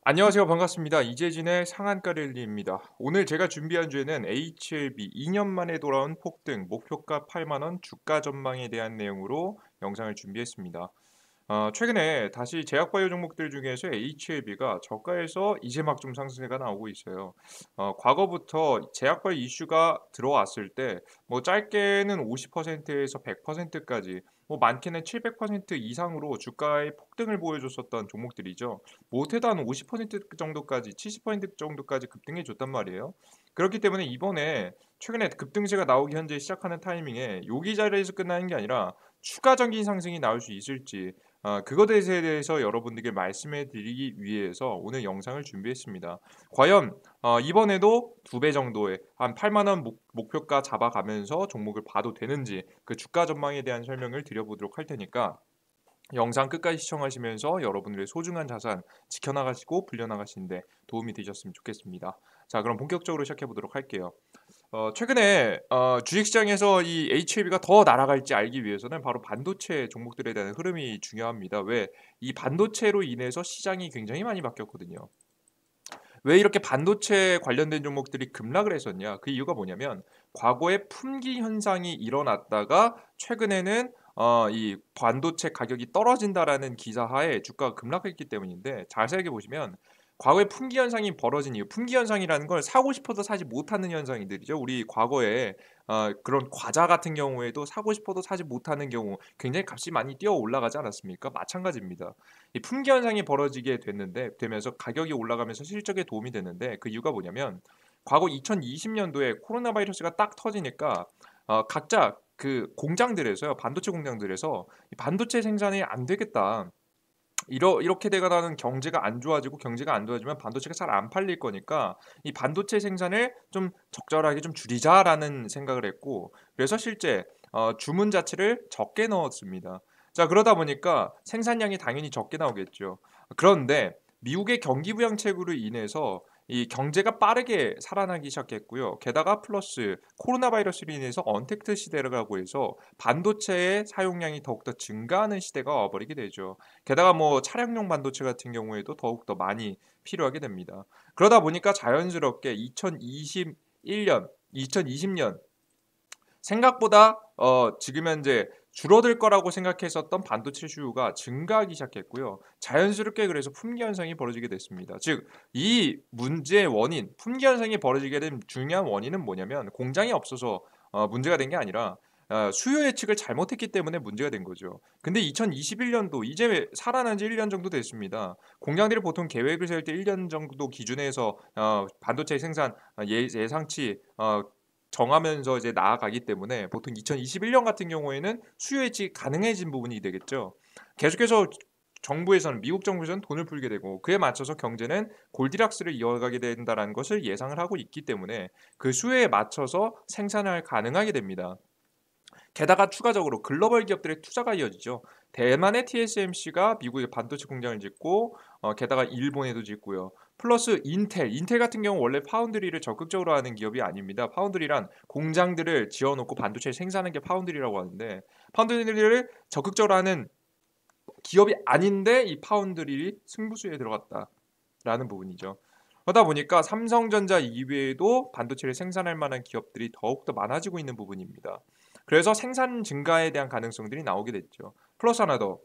안녕하세요. 반갑습니다. 이재진의 상한가릴리입니다. 오늘 제가 준비한 주제는 HLB 2년 만에 돌아온 폭등, 목표가 8만 원, 주가 전망에 대한 내용으로 영상을 준비했습니다. 최근에 다시 제약바이오 종목들 중에서 HLB가 저가에서 이제 막 좀 상승세가 나오고 있어요. 과거부터 제약바이오 이슈가 들어왔을 때 뭐 짧게는 50%에서 100%까지 뭐 많게는 700% 이상으로 주가의 폭등을 보여줬었던 종목들이죠. 못해도 한 50% 정도까지 70% 정도까지 급등해 줬단 말이에요. 그렇기 때문에 이번에 최근에 급등세가 나오기 현재 시작하는 타이밍에 여기 자리에서 끝나는 게 아니라 추가적인 상승이 나올 수 있을지 그것에 대해서 여러분들께 말씀해 드리기 위해서 오늘 영상을 준비했습니다. 과연 이번에도 2배 정도의 한 8만 원 목표가 잡아가면서 종목을 봐도 되는지 그 주가 전망에 대한 설명을 드려보도록 할 테니까 영상 끝까지 시청하시면서 여러분들의 소중한 자산 지켜나가시고 불려나가시는데 도움이 되셨으면 좋겠습니다. 자, 그럼 본격적으로 시작해 보도록 할게요. 최근에 주식시장에서 이 HLB가 더 날아갈지 알기 위해서는 바로 반도체 종목들에 대한 흐름이 중요합니다. 왜? 이 반도체로 인해서 시장이 굉장히 많이 바뀌었거든요. 왜 이렇게 반도체 관련된 종목들이 급락을 했었냐? 그 이유가 뭐냐면 과거에 품귀 현상이 일어났다가 최근에는 이 반도체 가격이 떨어진다라는 기사하에 주가가 급락했기 때문인데 자세하게 보시면 과거에 품귀 현상이 벌어진 이유, 품귀 현상이라는 걸 사고 싶어도 사지 못하는 현상들이죠. 우리 과거에 그런 과자 같은 경우에도 사고 싶어도 사지 못하는 경우 굉장히 값이 많이 뛰어 올라가지 않았습니까? 마찬가지입니다. 이 품귀 현상이 벌어지게 됐는데 되면서 가격이 올라가면서 실적에 도움이 됐는데 그 이유가 뭐냐면 과거 2020년도에 코로나 바이러스가 딱 터지니까 각자 그 공장들에서요 반도체 공장들에서 이 반도체 생산이 안 되겠다. 이렇게 되가다는 경제가 안 좋아지고 경제가 안 좋아지면 반도체가 잘 안 팔릴 거니까 이 반도체 생산을 좀 적절하게 좀 줄이자라는 생각을 했고 그래서 실제 주문 자체를 적게 넣었습니다. 자 그러다 보니까 생산량이 당연히 적게 나오겠죠. 그런데 미국의 경기 부양책으로 인해서 이 경제가 빠르게 살아나기 시작했고요. 게다가 플러스 코로나 바이러스로 인해서 언택트 시대라고 해서 반도체의 사용량이 더욱더 증가하는 시대가 와버리게 되죠. 게다가 뭐 차량용 반도체 같은 경우에도 더욱더 많이 필요하게 됩니다. 그러다 보니까 자연스럽게 2021년, 2020년 생각보다 지금 현재 줄어들 거라고 생각했었던 반도체 수요가 증가하기 시작했고요. 자연스럽게 그래서 품귀 현상이 벌어지게 됐습니다. 즉, 이 문제의 원인, 품귀 현상이 벌어지게 된 중요한 원인은 뭐냐면 공장이 없어서 문제가 된 게 아니라 수요 예측을 잘못했기 때문에 문제가 된 거죠. 근데 2021년도 이제 살아난 지 1년 정도 됐습니다. 공장들이 보통 계획을 세울 때 1년 정도 기준에서 반도체 생산 예상치 정하면서 이제 나아가기 때문에 보통 2021년 같은 경우에는 수요 예측이 가능해진 부분이 되겠죠. 계속해서 정부에서는 미국 정부에서는 돈을 풀게 되고 그에 맞춰서 경제는 골디락스를 이어가게 된다는 것을 예상을 하고 있기 때문에 그 수요에 맞춰서 생산을 가능하게 됩니다. 게다가 추가적으로 글로벌 기업들의 투자가 이어지죠. 대만의 TSMC가 미국에 반도체 공장을 짓고 게다가 일본에도 짓고요. 플러스 인텔 같은 경우 원래 파운드리를 적극적으로 하는 기업이 아닙니다. 파운드리란 공장들을 지어놓고 반도체를 생산하는 게 파운드리라고 하는데 파운드리를 적극적으로 하는 기업이 아닌데 이 파운드리 승부수에 들어갔다라는 부분이죠. 그러다 보니까 삼성전자 이외에도 반도체를 생산할 만한 기업들이 더욱더 많아지고 있는 부분입니다. 그래서 생산 증가에 대한 가능성들이 나오게 됐죠. 플러스 하나 더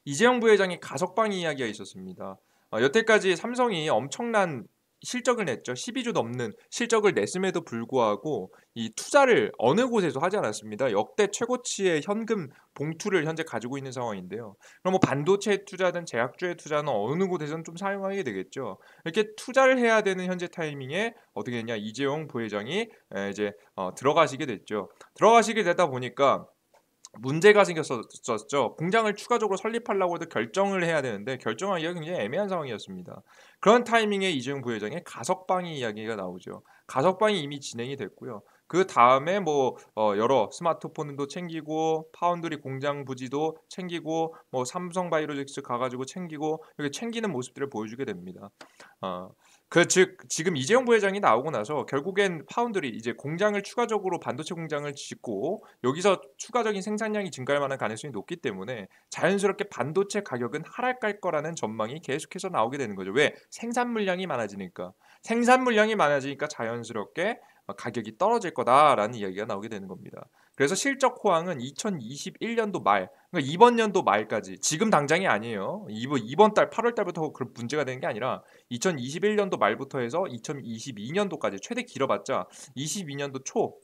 이재용 부회장이 가석방 이야기가 있었습니다. 여태까지 삼성이 엄청난 실적을 냈죠. 12조 넘는 실적을 냈음에도 불구하고 이 투자를 어느 곳에서 하지 않았습니다. 역대 최고치의 현금 봉투를 현재 가지고 있는 상황인데요. 그럼 뭐 반도체 투자든 제약주의 투자는 어느 곳에서는 좀 사용하게 되겠죠. 이렇게 투자를 해야 되는 현재 타이밍에 어떻게 했냐 이재용 부회장이 이제 들어가시게 됐죠. 들어가시게 되다 보니까 문제가 생겼었죠. 공장을 추가적으로 설립하려고 해도 결정을 해야 되는데 결정하기가 굉장히 애매한 상황이었습니다. 그런 타이밍에 이재용 부회장의 가석방이 이야기가 나오죠. 가석방이 이미 진행이 됐고요. 그다음에 뭐 여러 스마트폰도 챙기고 파운드리 공장 부지도 챙기고 뭐 삼성바이오로직스 가 가지고 챙기고 이렇게 챙기는 모습들을 보여주게 됩니다. 어. 즉 지금 이재용 부회장이 나오고 나서 결국엔 파운드리 이제 공장을 추가적으로 반도체 공장을 짓고 여기서 추가적인 생산량이 증가할 만한 가능성이 높기 때문에 자연스럽게 반도체 가격은 하락할 거라는 전망이 계속해서 나오게 되는 거죠. 왜? 생산 물량이 많아지니까. 생산 물량이 많아지니까 자연스럽게 가격이 떨어질 거다라는 이야기가 나오게 되는 겁니다. 그래서 실적 호황은 2021년도 말, 그러니까 이번 연도 말까지 지금 당장이 아니에요. 이번 달 8월 달부터 그런 문제가 되는 게 아니라 2021년도 말부터 해서 2022년도까지 최대 길어봤자 22년도 초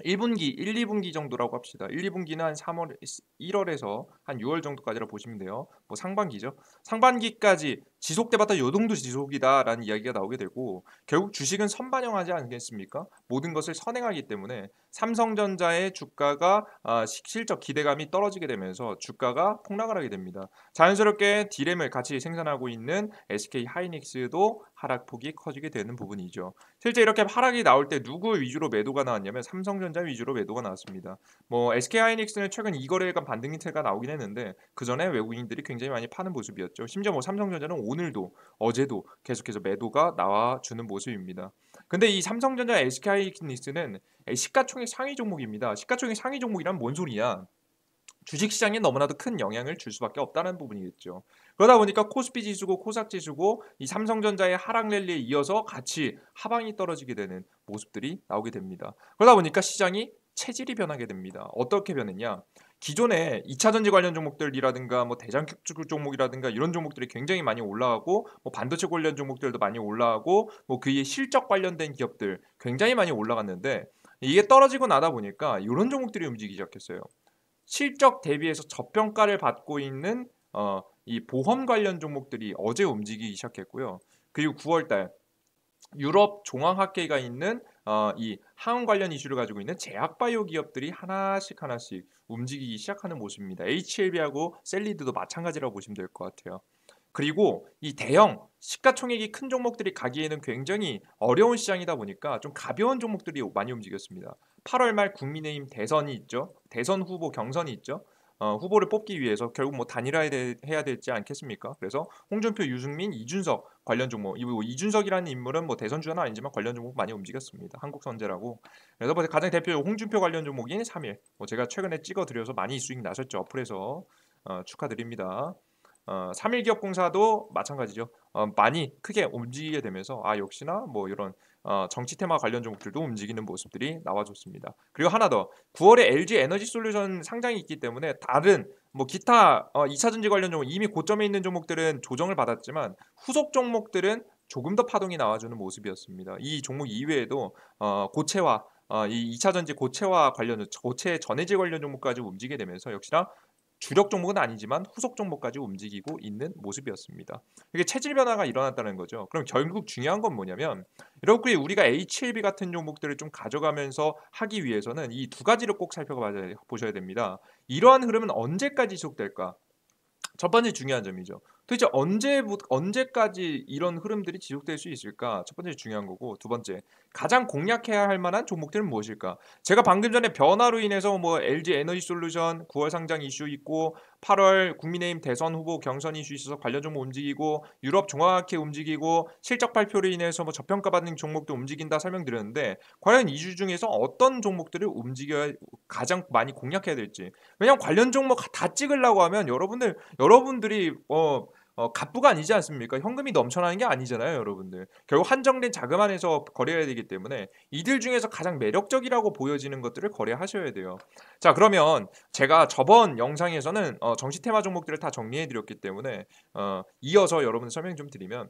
1분기, 1, 2분기 정도라고 합시다. 1, 2분기는 한 3월, 1월에서 한 6월 정도까지라 보시면 돼요. 뭐 상반기죠. 상반기까지 지속돼봤자 요 정도 지속이다라는 이야기가 나오게 되고 결국 주식은 선반영하지 않겠습니까? 모든 것을 선행하기 때문에 삼성전자의 주가가 실적 기대감이 떨어지게 되면서 주가가 폭락을 하게 됩니다. 자연스럽게 디램을 같이 생산하고 있는 SK 하이닉스도 하락폭이 커지게 되는 부분이죠. 실제 이렇게 하락이 나올 때 누구 위주로 매도가 나왔냐면 삼성전자 위주로 매도가 나왔습니다. 뭐 SK하이닉스는 최근 2거래일간 반등 형태가 나오긴 했는데 그 전에 외국인들이 굉장히 많이 파는 모습이었죠. 심지어 뭐 삼성전자는 오늘도 어제도 계속해서 매도가 나와주는 모습입니다. 근데 이 삼성전자 SK하이닉스는 시가총액 상위 종목입니다. 시가총액 상위 종목이란 뭔 소리냐? 주식시장에 너무나도 큰 영향을 줄 수밖에 없다는 부분이겠죠. 그러다 보니까 코스피 지수고 코스닥 지수고 이 삼성전자의 하락 랠리에 이어서 같이 하방이 떨어지게 되는 모습들이 나오게 됩니다. 그러다 보니까 시장이 체질이 변하게 됩니다. 어떻게 변했냐? 기존에 2차 전지 관련 종목들이라든가 뭐 대장격 종목이라든가 이런 종목들이 굉장히 많이 올라가고 뭐 반도체 관련 종목들도 많이 올라가고 뭐 그의 실적 관련된 기업들 굉장히 많이 올라갔는데 이게 떨어지고 나다 보니까 이런 종목들이 움직이기 시작했어요. 실적 대비해서 저평가를 받고 있는 이 보험 관련 종목들이 어제 움직이기 시작했고요. 그리고 9월 달 유럽 종합학회가 있는 이 항원 관련 이슈를 가지고 있는 제약바이오 기업들이 하나씩 움직이기 시작하는 모습입니다. HLB하고 셀리드도 마찬가지라고 보시면 될 것 같아요. 그리고 이 대형 시가총액이 큰 종목들이 가기에는 굉장히 어려운 시장이다 보니까 좀 가벼운 종목들이 많이 움직였습니다. 8월 말 국민의힘 대선이 있죠. 대선 후보 경선이 있죠. 후보를 뽑기 위해서 결국 뭐 단일화해야 되지 않겠습니까? 그래서 홍준표, 유승민, 이준석 관련 종목, 이준석이라는 인물은 뭐 대선 주자는 아니지만 관련 종목 많이 움직였습니다. 한국선제라고. 그래서 뭐 가장 대표 홍준표 관련 종목인 3일. 뭐 제가 최근에 찍어드려서 많이 수익 나셨죠. 어플에서 축하드립니다. 3일기업공사도 마찬가지죠. 많이 크게 움직이게 되면서 역시나 뭐 이런 정치 테마 관련 종목들도 움직이는 모습들이 나와줬습니다. 그리고 하나 더 9월에 LG 에너지 솔루션 상장이 있기 때문에 다른 뭐 기타 2차 전지 관련 종목 이미 고점에 있는 종목들은 조정을 받았지만 후속 종목들은 조금 더 파동이 나와주는 모습이었습니다. 이 종목 이외에도 고체화 이 2차 전지 고체화 관련 고체 전해질 관련 종목까지 움직이게 되면서 역시나 주력 종목은 아니지만 후속 종목까지 움직이고 있는 모습이었습니다. 이게 체질 변화가 일어났다는 거죠. 그럼 결국 중요한 건 뭐냐면 이렇게 우리가 HLB 같은 종목들을 좀 가져가면서 하기 위해서는 이 두 가지를 꼭 살펴보셔야 됩니다. 이러한 흐름은 언제까지 지속될까? 첫 번째 중요한 점이죠. 도대체 언제까지 이런 흐름들이 지속될 수 있을까? 첫 번째 중요한 거고 두 번째 가장 공략해야 할 만한 종목들은 무엇일까? 제가 방금 전에 변화로 인해서 뭐 LG 에너지 솔루션 9월 상장 이슈 있고 8월 국민의힘 대선 후보 경선 이슈 있어서 관련 종목 움직이고 유럽 종합학회 움직이고 실적 발표로 인해서 뭐 저평가받는 종목도 움직인다 설명드렸는데 과연 이 주 중에서 어떤 종목들을 움직여야 가장 많이 공략해야 될지 왜냐하면 관련 종목 다 찍으려고 하면 여러분들이 갑부가 아니지 않습니까? 현금이 넘쳐나는 게 아니잖아요, 여러분들. 결국 한정된 자금 안에서 거래해야 되기 때문에 이들 중에서 가장 매력적이라고 보여지는 것들을 거래하셔야 돼요. 자, 그러면 제가 저번 영상에서는 정치 테마 종목들을 다 정리해 드렸기 때문에 이어서 여러분 설명 좀 드리면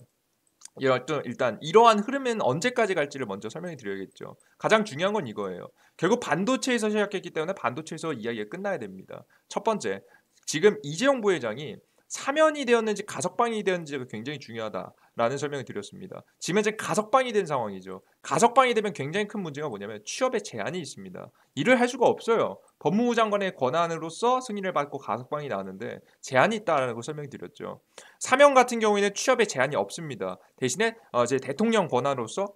일단 이러한 흐름은 언제까지 갈지를 먼저 설명해 드려야겠죠. 가장 중요한 건 이거예요. 결국 반도체에서 시작했기 때문에 반도체에서 이야기가 끝나야 됩니다. 첫 번째, 지금 이재용 부회장이 사면이 되었는지 가석방이 되었는지가 굉장히 중요하다라는 설명을 드렸습니다. 지금 현재 가석방이 된 상황이죠. 가석방이 되면 굉장히 큰 문제가 뭐냐면 취업에 제한이 있습니다. 일을 할 수가 없어요. 법무부 장관의 권한으로서 승인을 받고 가석방이 나왔는데 제한이 있다라고 설명드렸죠. 사면 같은 경우에는 취업에 제한이 없습니다. 대신에 이제 대통령 권한으로서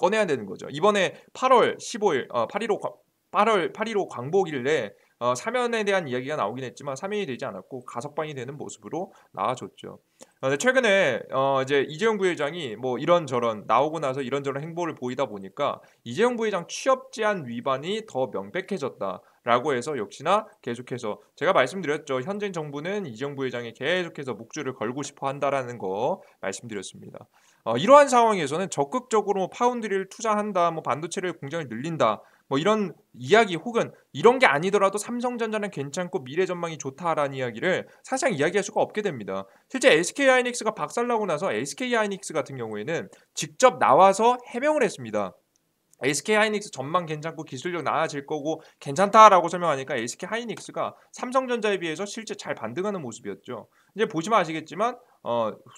꺼내야 되는 거죠. 이번에 8월 15일 8월 8.15 광복일에 사면에 대한 이야기가 나오긴 했지만 사면이 되지 않았고 가석방이 되는 모습으로 나와줬죠. 근데 최근에 이제 이재용 부회장이 뭐 이런저런 나오고 나서 이런저런 행보를 보이다 보니까 이재용 부회장 취업 제한 위반이 더 명백해졌다라고 해서 역시나 계속해서 제가 말씀드렸죠. 현재 정부는 이재용 부회장이 계속해서 목줄을 걸고 싶어 한다라는 거 말씀드렸습니다. 이러한 상황에서는 적극적으로 파운드리를 투자한다, 뭐 반도체를 공장을 늘린다, 뭐 이런 이야기 혹은 이런 게 아니더라도 삼성전자는 괜찮고 미래 전망이 좋다라는 이야기를 사실상 이야기할 수가 없게 됩니다. 실제 SK하이닉스가 박살나고 나서 SK하이닉스 같은 경우에는 직접 나와서 해명을 했습니다. SK하이닉스 전망 괜찮고 기술력 나아질 거고 괜찮다라고 설명하니까 SK하이닉스가 삼성전자에 비해서 실제 잘 반등하는 모습이었죠. 이제 보시면 아시겠지만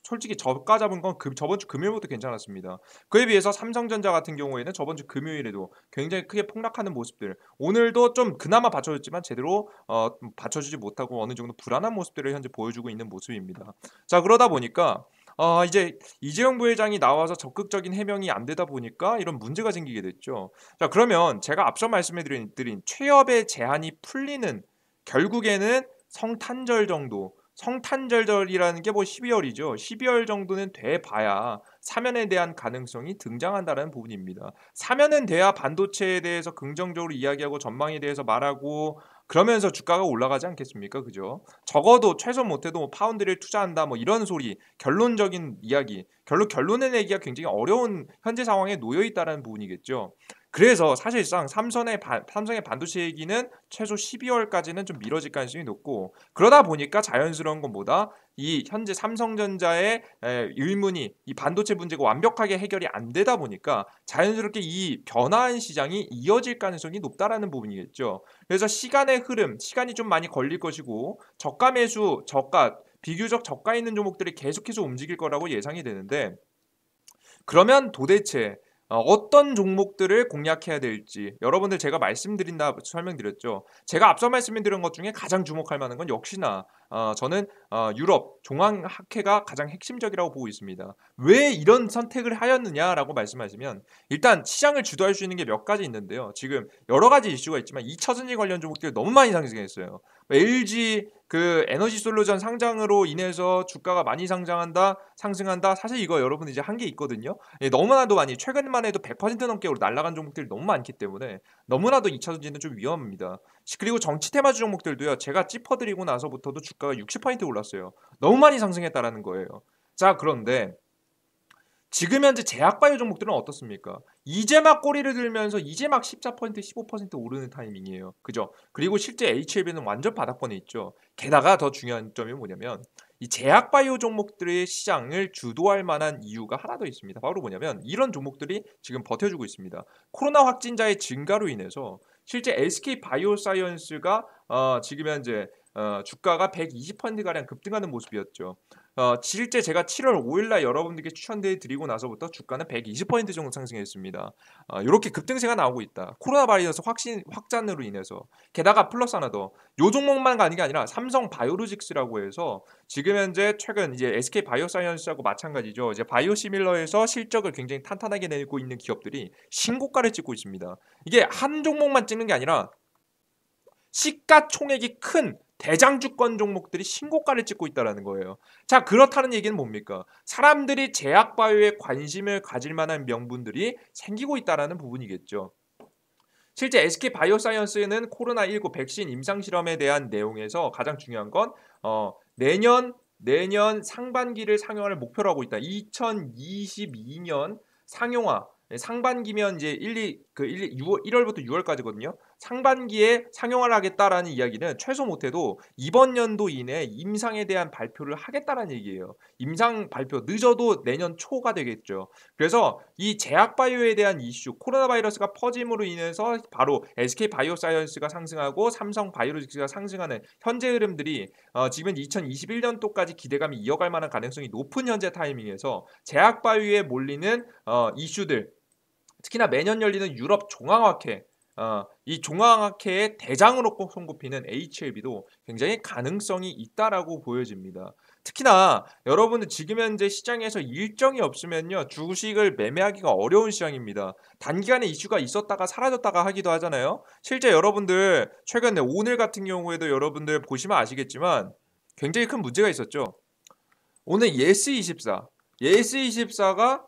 솔직히 저가 잡은 건 저번 주 금요일부터 괜찮았습니다. 그에 비해서 삼성전자 같은 경우에는 저번 주 금요일에도 굉장히 크게 폭락하는 모습들. 오늘도 좀 그나마 받쳐줬지만 제대로 받쳐주지 못하고 어느 정도 불안한 모습들을 현재 보여주고 있는 모습입니다. 자, 그러다 보니까 이제 이재용 부회장이 나와서 적극적인 해명이 안 되다 보니까 이런 문제가 생기게 됐죠. 자, 그러면 제가 앞서 말씀드린 취업의 제한이 풀리는 결국에는 성탄절 정도, 성탄절이라는 게 뭐 12월이죠. 12월 정도는 돼봐야 사면에 대한 가능성이 등장한다는 부분입니다. 사면은 돼야 반도체에 대해서 긍정적으로 이야기하고 전망에 대해서 말하고 그러면서 주가가 올라가지 않겠습니까? 그죠? 적어도 최소 못해도 뭐 파운드를 투자한다 뭐 이런 소리 결론적인 이야기 결론을 내기가 굉장히 어려운 현재 상황에 놓여 있다는 부분이겠죠. 그래서 사실상 삼성의 반도체 얘기는 최소 12월까지는 좀 미뤄질 가능성이 높고 그러다 보니까 자연스러운 것보다 이 현재 삼성전자의 의문이 이 반도체 문제가 완벽하게 해결이 안 되다 보니까 자연스럽게 이 변화한 시장이 이어질 가능성이 높다라는 부분이겠죠. 그래서 시간의 흐름, 시간이 좀 많이 걸릴 것이고 저가 매수, 비교적 저가 있는 종목들이 계속해서 움직일 거라고 예상이 되는데 그러면 도대체 어떤 종목들을 공략해야 될지 여러분들 제가 설명드렸죠. 제가 앞서 말씀드린 것 중에 가장 주목할 만한 건 역시나 저는 유럽 종합학회가 가장 핵심적이라고 보고 있습니다. 왜 이런 선택을 하였느냐라고 말씀하시면 일단 시장을 주도할 수 있는 게 몇 가지 있는데요. 지금 여러 가지 이슈가 있지만 2차전지 관련 종목들이 너무 많이 상승했어요. LG 그 에너지 솔루션 상장으로 인해서 주가가 많이 상승한다. 사실 이거 여러분 이제 한계 있거든요. 너무나도 많이 최근만 해도 100% 넘게 날아간 종목들이 너무 많기 때문에 너무나도 2차전지는 좀 위험합니다. 그리고 정치 테마주 종목들도요. 제가 짚어드리고 나서부터도 주가가 60% 올랐어요. 너무 많이 상승했다라는 거예요. 자, 그런데 지금 현재 제약바이오 종목들은 어떻습니까? 이제 막 꼬리를 들면서 이제 막 14%, 15% 오르는 타이밍이에요. 그죠? 그리고 실제 HLB는 완전 바닥권에 있죠. 게다가 더 중요한 점이 뭐냐면 이 제약바이오 종목들의 시장을 주도할 만한 이유가 하나 더 있습니다. 바로 뭐냐면 이런 종목들이 지금 버텨주고 있습니다. 코로나 확진자의 증가로 인해서 실제 SK바이오사이언스가 지금 현재 주가가 120%가량 급등하는 모습이었죠. 실제 제가 7월 5일날 여러분들께 추천드리고 나서부터 주가는 120% 정도 상승했습니다. 이렇게 급등세가 나오고 있다. 코로나 바이러스 확산으로 인해서 게다가 플러스 하나 더 요 종목만 가는 게 아니라 삼성 바이오로직스라고 해서 지금 현재 최근 이제 SK 바이오사이언스하고 마찬가지죠. 이제 바이오시밀러에서 실적을 굉장히 탄탄하게 내고 있는 기업들이 신고가를 찍고 있습니다. 이게 한 종목만 찍는 게 아니라 시가총액이 큰 대장주권 종목들이 신고가를 찍고 있다는 거예요. 자, 그렇다는 얘기는 뭡니까? 사람들이 제약바이오에 관심을 가질 만한 명분들이 생기고 있다는 부분이겠죠. 실제 SK바이오사이언스는 코로나19 백신 임상실험에 대한 내용에서 가장 중요한 건 내년 상반기를 상용화를 목표로 하고 있다. 2022년 상용화 상반기면 이제 1월부터 6월까지거든요. 상반기에 상용화를 하겠다라는 이야기는 최소 못해도 이번 연도 이내에 임상에 대한 발표를 하겠다라는 얘기예요. 임상 발표 늦어도 내년 초가 되겠죠. 그래서 이 제약바이오에 대한 이슈, 코로나 바이러스가 퍼짐으로 인해서 바로 SK바이오사이언스가 상승하고 삼성바이오로직스가 상승하는 현재 흐름들이 지금 2021년도까지 기대감이 이어갈 만한 가능성이 높은 현재 타이밍에서 제약바이오에 몰리는 이슈들 특히나 매년 열리는 유럽 종합학회 이 종합학회의 대장으로 꼭 손꼽히는 HLB도 굉장히 가능성이 있다라고 보여집니다. 특히나 여러분은 지금 현재 시장에서 일정이 없으면요, 주식을 매매하기가 어려운 시장입니다. 단기간에 이슈가 있었다가 사라졌다가 하기도 하잖아요. 실제 여러분들 최근에 오늘 같은 경우에도 여러분들 보시면 아시겠지만 굉장히 큰 문제가 있었죠. 오늘 예스24가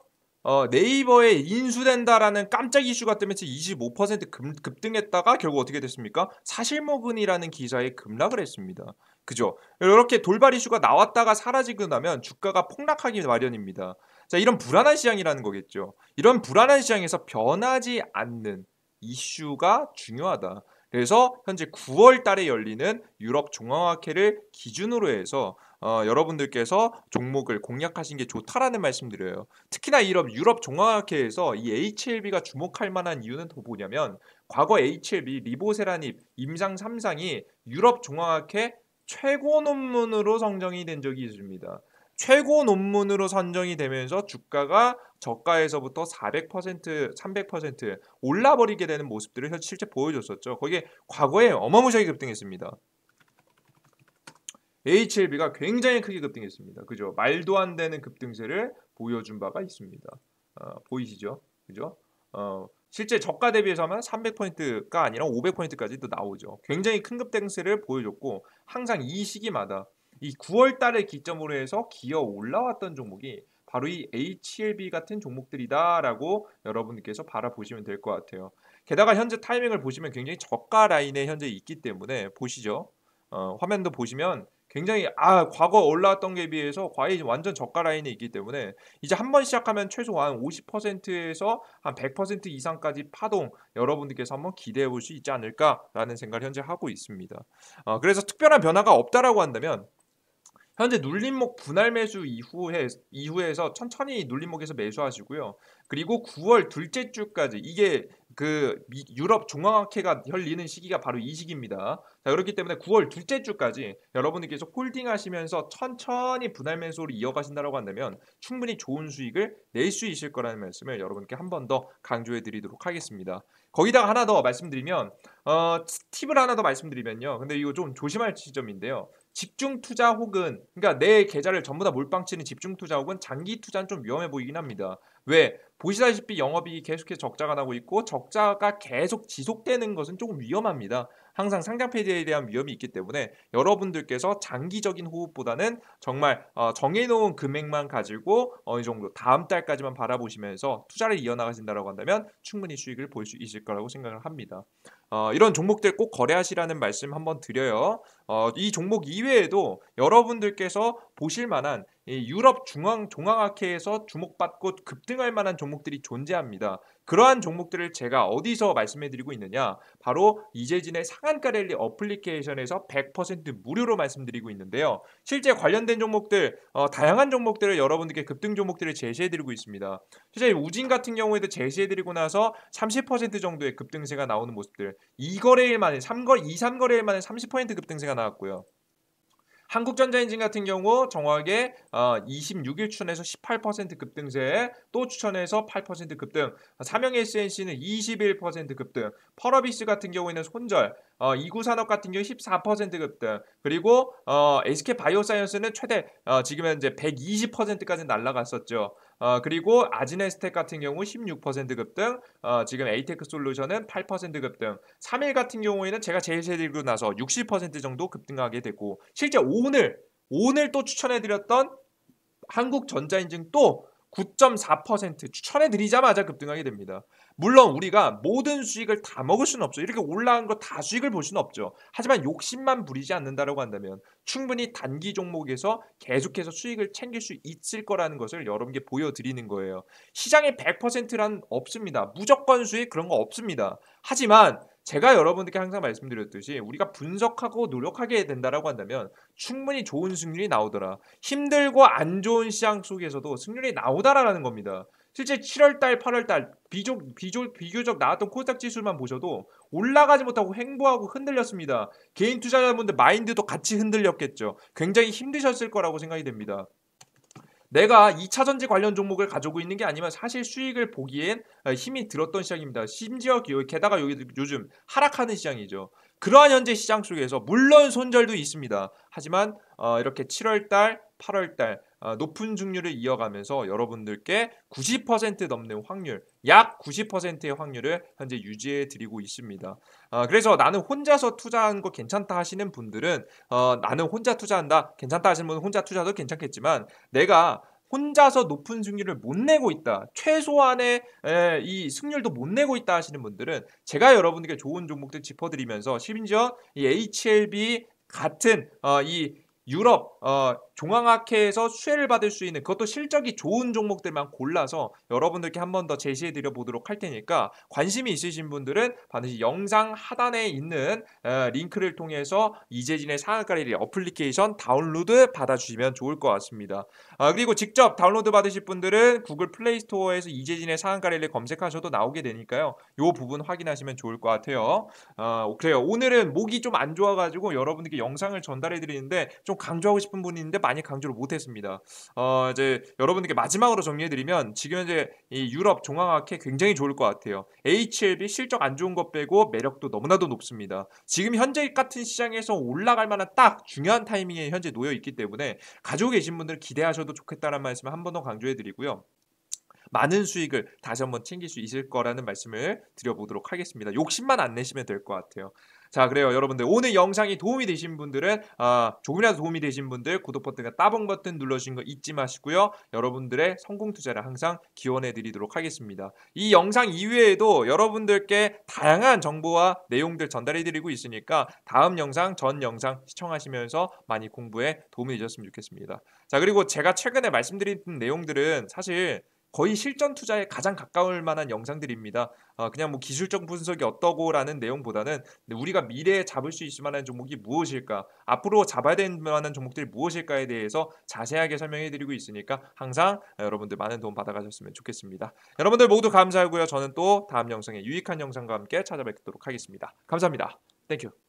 네이버에 인수된다라는 깜짝 이슈가 뜨면서 25% 급등했다가 결국 어떻게 됐습니까? 사실무근이라는 기사에 급락을 했습니다. 그죠? 이렇게 돌발 이슈가 나왔다가 사라지고 나면 주가가 폭락하기 마련입니다. 자, 이런 불안한 시장이라는 거겠죠. 이런 불안한 시장에서 변하지 않는 이슈가 중요하다. 그래서 현재 9월 달에 열리는 유럽 종합학회를 기준으로 해서 여러분들께서 종목을 공략하신 게 좋다라는 말씀드려요. 특히나 이런 유럽 종합학회에서 이 HLB가 주목할 만한 이유는 또 뭐냐면 과거 HLB 리보세라닙 임상 3상이 유럽 종합학회 최고 논문으로 선정이 된 적이 있습니다. 최고 논문으로 선정이 되면서 주가가 저가에서부터 400%, 300% 올라버리게 되는 모습들을 실제 보여줬었죠. 거기에 과거에 어마무시하게 급등했습니다. HLB가 굉장히 크게 급등했습니다. 그죠? 말도 안 되는 급등세를 보여준 바가 있습니다. 보이시죠? 그죠? 실제 저가 대비해서 하면 300%가 아니라 500%까지도 나오죠. 굉장히 큰 급등세를 보여줬고 항상 이 시기마다 이 9월 달을 기점으로 해서 기어 올라왔던 종목이 바로 이 HLB 같은 종목들이다라고 여러분께서 바라보시면 될 것 같아요. 게다가 현재 타이밍을 보시면 굉장히 저가 라인에 현재 있기 때문에 보시죠. 화면도 보시면 굉장히 과거 올라왔던 게 비해서 과히 완전 저가 라인에 있기 때문에 이제 한번 시작하면 최소한 50%에서 한 100% 이상까지 파동 여러분들께서 한번 기대해 볼 수 있지 않을까라는 생각을 현재 하고 있습니다. 그래서 특별한 변화가 없다라고 한다면 현재 눌림목 분할 매수 이후에서 천천히 눌림목에서 매수하시고요. 그리고 9월 둘째 주까지 이게 유럽 종합학회가 열리는 시기가 바로 이 시기입니다. 자, 그렇기 때문에 9월 둘째 주까지 여러분들께서 홀딩하시면서 천천히 분할 매수를 이어가신다고 한다면 충분히 좋은 수익을 낼 수 있을 거라는 말씀을 여러분께 한 번 더 강조해 드리도록 하겠습니다. 거기다가 하나 더 말씀드리면 팁을 하나 더 말씀드리면요. 근데 이거 좀 조심할 지점인데요. 집중 투자 혹은 그러니까 내 계좌를 전부 다 몰빵치는 집중 투자 혹은 장기 투자는 좀 위험해 보이긴 합니다. 왜? 보시다시피 영업이익이 계속해서 적자가 나고 있고 적자가 계속 지속되는 것은 조금 위험합니다. 항상 상장 폐지에 대한 위험이 있기 때문에 여러분들께서 장기적인 호흡보다는 정말 정해놓은 금액만 가지고 어느 정도 다음 달까지만 바라보시면서 투자를 이어나가신다고 한다면 충분히 수익을 볼 수 있을 거라고 생각을 합니다. 이런 종목들 꼭 거래하시라는 말씀 한번 드려요. 이 종목 이외에도 여러분들께서 보실 만한 이 유럽 종합학회에서 주목받고 급등할 만한 종목들이 존재합니다. 그러한 종목들을 제가 어디서 말씀해드리고 있느냐? 바로 이재진의 상한가 랠리 어플리케이션에서 100% 무료로 말씀드리고 있는데요. 실제 관련된 종목들, 다양한 종목들을 여러분들께 급등 종목들을 제시해드리고 있습니다. 실제 우진 같은 경우에도 제시해드리고 나서 30% 정도의 급등세가 나오는 모습들, 2거래일 만에 3거래일 만에 30% 급등세가 나왔고요. 한국전자엔진 같은 경우 정확하게 26일 추천해서 18% 급등세, 또 추천해서 8% 급등, 삼성 SNC는 21% 급등, 펄어비스 같은 경우에는 손절, 이구산업 같은 경우 14% 급등, 그리고 SK바이오사이언스는 최대 지금 현재 120%까지 날아갔었죠. 그리고 아지네스텍 같은 경우 16% 급등, 지금 에이테크솔루션은 8% 급등, 3일 같은 경우에는 제가 제시해드리고 나서 60% 정도 급등하게 됐고, 실제 오늘 또 추천해드렸던 한국전자인증 또 9.4% 추천해드리자마자 급등하게 됩니다. 물론 우리가 모든 수익을 다 먹을 수는 없죠. 이렇게 올라간 거 다 수익을 볼 수는 없죠. 하지만 욕심만 부리지 않는다고 한다면 충분히 단기 종목에서 계속해서 수익을 챙길 수 있을 거라는 것을 여러분께 보여드리는 거예요. 시장에 100%란 없습니다. 무조건 수익 그런 거 없습니다. 하지만 제가 여러분들께 항상 말씀드렸듯이 우리가 분석하고 노력하게 된다라고 한다면 충분히 좋은 승률이 나오더라. 힘들고 안 좋은 시장 속에서도 승률이 나오다라는 겁니다. 실제 7월달, 8월달 비교적 나왔던 코스닥 지수만 보셔도 올라가지 못하고 횡보하고 흔들렸습니다. 개인 투자자분들 마인드도 같이 흔들렸겠죠. 굉장히 힘드셨을 거라고 생각이 됩니다. 내가 2차 전지 관련 종목을 가지고 있는 게 아니면 사실 수익을 보기엔 힘이 들었던 시장입니다. 심지어 게다가 여기 요즘 하락하는 시장이죠. 그러한 현재 시장 속에서 물론 손절도 있습니다. 하지만 이렇게 7월달, 8월달 높은 중률을 이어가면서 여러분들께 90% 넘는 확률, 약 90%의 확률을 현재 유지해 드리고 있습니다. 그래서 나는 혼자서 투자하는 거 괜찮다 하시는 분들은 나는 혼자 투자한다 괜찮다 하시는 분은 혼자 투자도 괜찮겠지만 내가 혼자서 높은 승률을 못 내고 있다. 최소한의 이 승률도 못 내고 있다 하시는 분들은 제가 여러분들께 좋은 종목들 짚어드리면서 심지어 이 HLB 같은 이 유럽 종합학회에서 수혜를 받을 수 있는 그것도 실적이 좋은 종목들만 골라서 여러분들께 한 번 더 제시해 드려 보도록 할 테니까 관심이 있으신 분들은 반드시 영상 하단에 있는 링크를 통해서 이재진의 상한가리리 어플리케이션 다운로드 받아주시면 좋을 것 같습니다. 그리고 직접 다운로드 받으실 분들은 구글 플레이 스토어에서 이재진의 상한가리를 검색하셔도 나오게 되니까요. 이 부분 확인하시면 좋을 것 같아요. 그래요. 오늘은 목이 좀 안 좋아가지고 여러분들께 영상을 전달해 드리는데 좀 강조하고 싶은 분이 있는데 많이 강조를 못했습니다. 이제 여러분들께 마지막으로 정리해드리면 지금 현재 이 유럽 종합학회 굉장히 좋을 것 같아요. HLB 실적 안 좋은 것 빼고 매력도 너무나도 높습니다. 지금 현재 같은 시장에서 올라갈 만한 딱 중요한 타이밍에 현재 놓여 있기 때문에 가지고 계신 분들 기대하셔도 좋겠다는 말씀을 한 번 더 강조해드리고요. 많은 수익을 다시 한번 챙길 수 있을 거라는 말씀을 드려보도록 하겠습니다. 욕심만 안 내시면 될 것 같아요. 자, 그래요. 여러분들 오늘 영상이 도움이 되신 분들은 조금이라도 도움이 되신 분들 구독 버튼과 따봉 버튼 눌러주신 거 잊지 마시고요. 여러분들의 성공 투자를 항상 기원해 드리도록 하겠습니다. 이 영상 이외에도 여러분들께 다양한 정보와 내용들 전달해 드리고 있으니까 다음 영상, 전 영상 시청하시면서 많이 공부에 도움이 되셨으면 좋겠습니다. 자, 그리고 제가 최근에 말씀드린 내용들은 사실 거의 실전 투자에 가장 가까울 만한 영상들입니다. 그냥 뭐 기술적 분석이 어떠고라는 내용보다는 우리가 미래에 잡을 수 있을 만한 종목이 무엇일까, 앞으로 잡아야 될 만한 종목들이 무엇일까에 대해서 자세하게 설명해드리고 있으니까 항상 여러분들 많은 도움 받아가셨으면 좋겠습니다. 여러분들 모두 감사하고요. 저는 또 다음 영상에 유익한 영상과 함께 찾아뵙도록 하겠습니다. 감사합니다. 땡큐.